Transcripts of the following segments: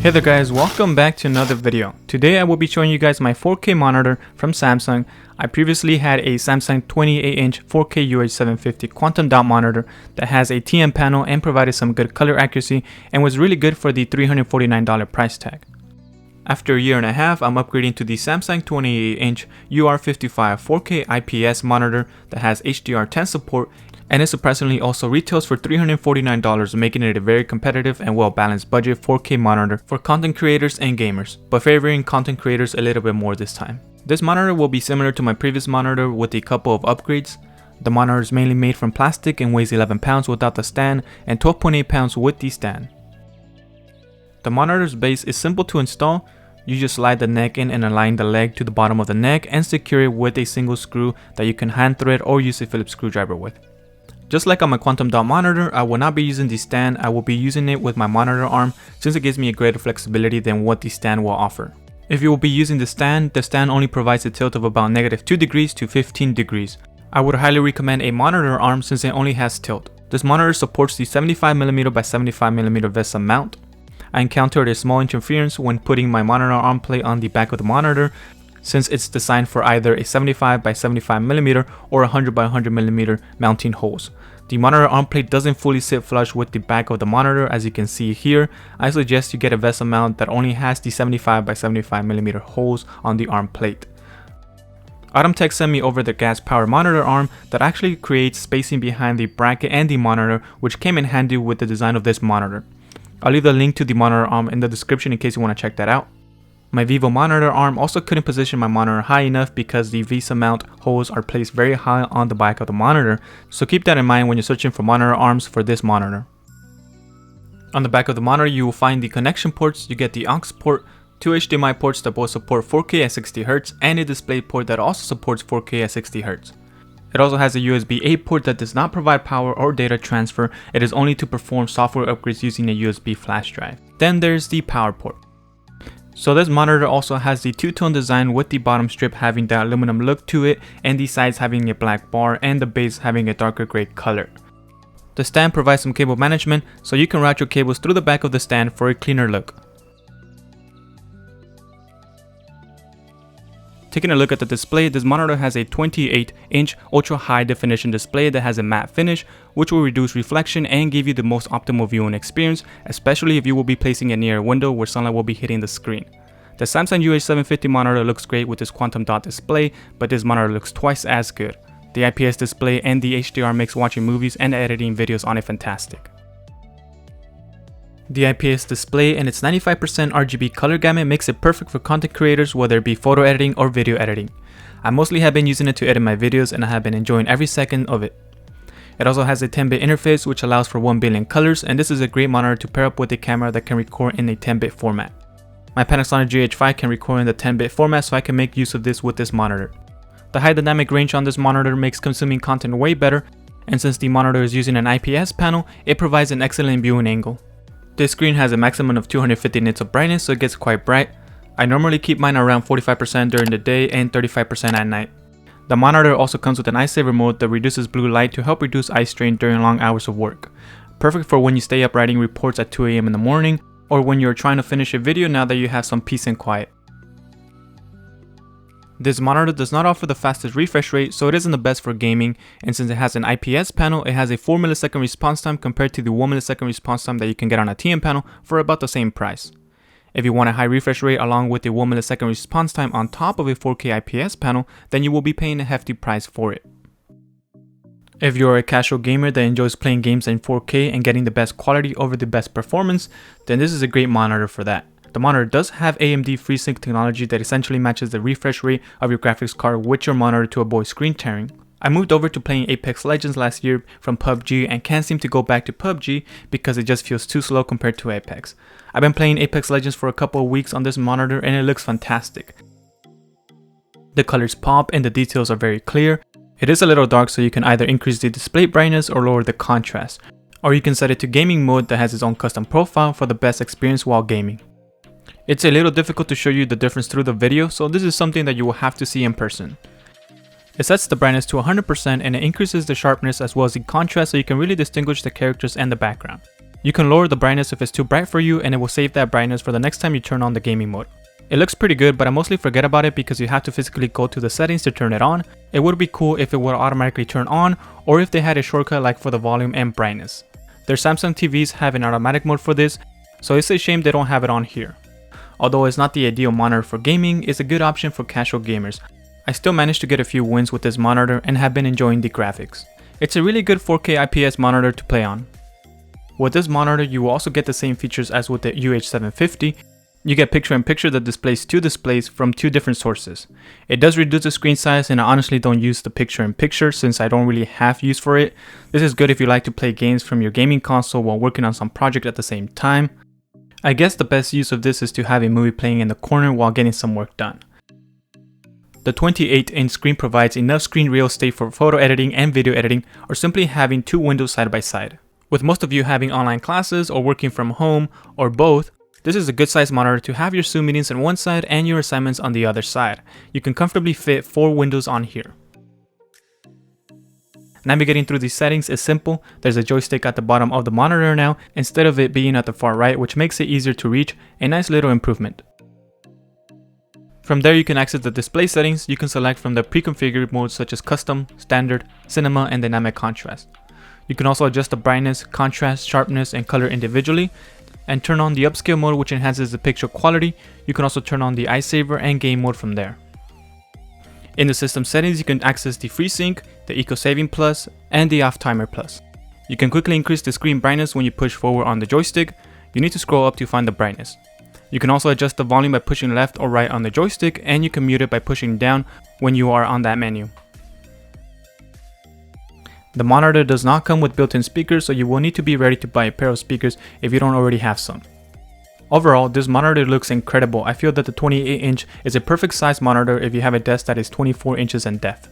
Hey there guys, welcome back to another video. Today I will be showing you guys my 4K monitor from Samsung. I previously had a Samsung 28-inch 4K UR750 quantum dot monitor that has a TN panel and provided some good color accuracy and was really good for the $349 price tag. After a year and a half, I'm upgrading to the Samsung 28-inch UR55 4K IPS monitor that has HDR10 support, and it surprisingly also retails for $349, making it a very competitive and well-balanced budget 4K monitor for content creators and gamers, but favoring content creators a little bit more this time. This monitor will be similar to my previous monitor with a couple of upgrades. The monitor is mainly made from plastic and weighs 11 pounds without the stand and 12.8 pounds with the stand. The monitor's base is simple to install. You just slide the neck in and align the leg to the bottom of the neck and secure it with a single screw that you can hand thread or use a Phillips screwdriver with. Just like on my quantum dot monitor, I will not be using the stand. I will be using it with my monitor arm since it gives me a greater flexibility than what the stand will offer. If you will be using the stand only provides a tilt of about -2 degrees to 15 degrees. I would highly recommend a monitor arm since it only has tilt. This monitor supports the 75mm by 75mm VESA mount. I encountered a small interference when putting my monitor arm plate on the back of the monitor, since it's designed for either a 75 by 75mm or 100 by 100mm mounting holes. The monitor arm plate doesn't fully sit flush with the back of the monitor, as you can see here. I suggest you get a VESA mount that only has the 75 by 75mm holes on the arm plate. AutumnTech sent me over the gas powered monitor arm that actually creates spacing behind the bracket and the monitor, which came in handy with the design of this monitor. I'll leave the link to the monitor arm in the description in case you want to check that out. My Vivo monitor arm also couldn't position my monitor high enough because the VESA mount holes are placed very high on the back of the monitor, so keep that in mind when you're searching for monitor arms for this monitor. On the back of the monitor you will find the connection ports. You get the aux port, 2 HDMI ports that both support 4K at 60Hz, and a display port that also supports 4K at 60Hz. It also has a USB-A port that does not provide power or data transfer. It is only to perform software upgrades using a USB flash drive. Then there's the power port. So this monitor also has the two-tone design, with the bottom strip having the aluminum look to it and the sides having a black bar and the base having a darker gray color. The stand provides some cable management, so you can route your cables through the back of the stand for a cleaner look. Taking a look at the display, this monitor has a 28-inch ultra high definition display that has a matte finish, which will reduce reflection and give you the most optimal viewing experience, especially if you will be placing it near a window where sunlight will be hitting the screen. The Samsung UR750 monitor looks great with this quantum dot display, but this monitor looks twice as good. The IPS display and the HDR makes watching movies and editing videos on it fantastic. The IPS display and its 95% RGB color gamut makes it perfect for content creators, whether it be photo editing or video editing. I mostly have been using it to edit my videos and I have been enjoying every second of it. It also has a 10-bit interface which allows for 1 billion colors, and this is a great monitor to pair up with a camera that can record in a 10-bit format. My Panasonic GH5 can record in the 10-bit format, so I can make use of this with this monitor. The high dynamic range on this monitor makes consuming content way better, and since the monitor is using an IPS panel, it provides an excellent viewing angle. This screen has a maximum of 250 nits of brightness, so it gets quite bright. I normally keep mine around 45% during the day and 35% at night. The monitor also comes with an eye saver mode that reduces blue light to help reduce eye strain during long hours of work. Perfect for when you stay up writing reports at 2 AM in the morning, or when you're trying to finish a video now that you have some peace and quiet. This monitor does not offer the fastest refresh rate, so it isn't the best for gaming, and since it has an IPS panel, it has a 4 millisecond response time compared to the 1 millisecond response time that you can get on a TN panel for about the same price. If you want a high refresh rate along with a 1 millisecond response time on top of a 4K IPS panel, then you will be paying a hefty price for it. If you're a casual gamer that enjoys playing games in 4K and getting the best quality over the best performance, then this is a great monitor for that. The monitor does have AMD Freesync technology that essentially matches the refresh rate of your graphics card with your monitor to avoid screen tearing. I moved over to playing Apex Legends last year from PUBG and can't seem to go back to PUBG because it just feels too slow compared to Apex. I've been playing Apex Legends for a couple of weeks on this monitor and it looks fantastic. The colors pop and the details are very clear. It is a little dark, so you can either increase the display brightness or lower the contrast. Or you can set it to gaming mode that has its own custom profile for the best experience while gaming. It's a little difficult to show you the difference through the video, so this is something that you will have to see in person. It sets the brightness to 100% and it increases the sharpness as well as the contrast, so you can really distinguish the characters and the background. You can lower the brightness if it's too bright for you, and it will save that brightness for the next time you turn on the gaming mode. It looks pretty good, but I mostly forget about it because you have to physically go to the settings to turn it on. It would be cool if it would automatically turn on, or if they had a shortcut like for the volume and brightness. Their Samsung TVs have an automatic mode for this, so it's a shame they don't have it on here. Although it's not the ideal monitor for gaming, it's a good option for casual gamers. I still managed to get a few wins with this monitor and have been enjoying the graphics. It's a really good 4K IPS monitor to play on. With this monitor, you will also get the same features as with the UH750. You get picture-in-picture that displays two displays from two different sources. It does reduce the screen size, and I honestly don't use the picture-in-picture since I don't really have use for it. This is good if you like to play games from your gaming console while working on some project at the same time. I guess the best use of this is to have a movie playing in the corner while getting some work done. The 28-inch screen provides enough screen real estate for photo editing and video editing, or simply having two windows side by side. With most of you having online classes or working from home, or both, this is a good size monitor to have your Zoom meetings on one side and your assignments on the other side. You can comfortably fit 4 windows on here. Navigating through these settings is simple. There's a joystick at the bottom of the monitor now, instead of it being at the far right, which makes it easier to reach, a nice little improvement. From there you can access the display settings. You can select from the pre-configured modes such as custom, standard, cinema, and dynamic contrast. You can also adjust the brightness, contrast, sharpness, and color individually, and turn on the upscale mode, which enhances the picture quality. You can also turn on the eye saver and game mode from there. In the system settings, you can access the FreeSync, the Eco Saving Plus, and the Off Timer Plus. You can quickly increase the screen brightness when you push forward on the joystick. You need to scroll up to find the brightness. You can also adjust the volume by pushing left or right on the joystick, and you can mute it by pushing down when you are on that menu. The monitor does not come with built-in speakers, so you will need to be ready to buy a pair of speakers if you don't already have some. Overall, this monitor looks incredible. I feel that the 28-inch is a perfect size monitor if you have a desk that is 24 inches in depth.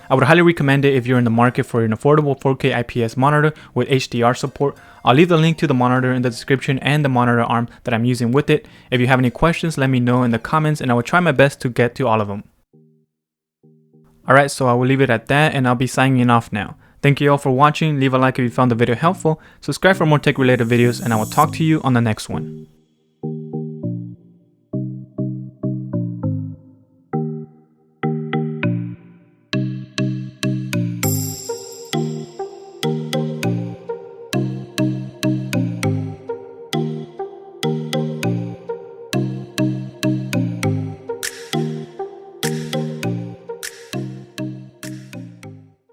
I would highly recommend it if you're in the market for an affordable 4K IPS monitor with HDR support. I'll leave the link to the monitor in the description and the monitor arm that I'm using with it. If you have any questions, let me know in the comments and I will try my best to get to all of them. Alright, so I will leave it at that and I'll be signing off now. Thank you all for watching. Leave a like if you found the video helpful, subscribe for more tech related videos, and I will talk to you on the next one.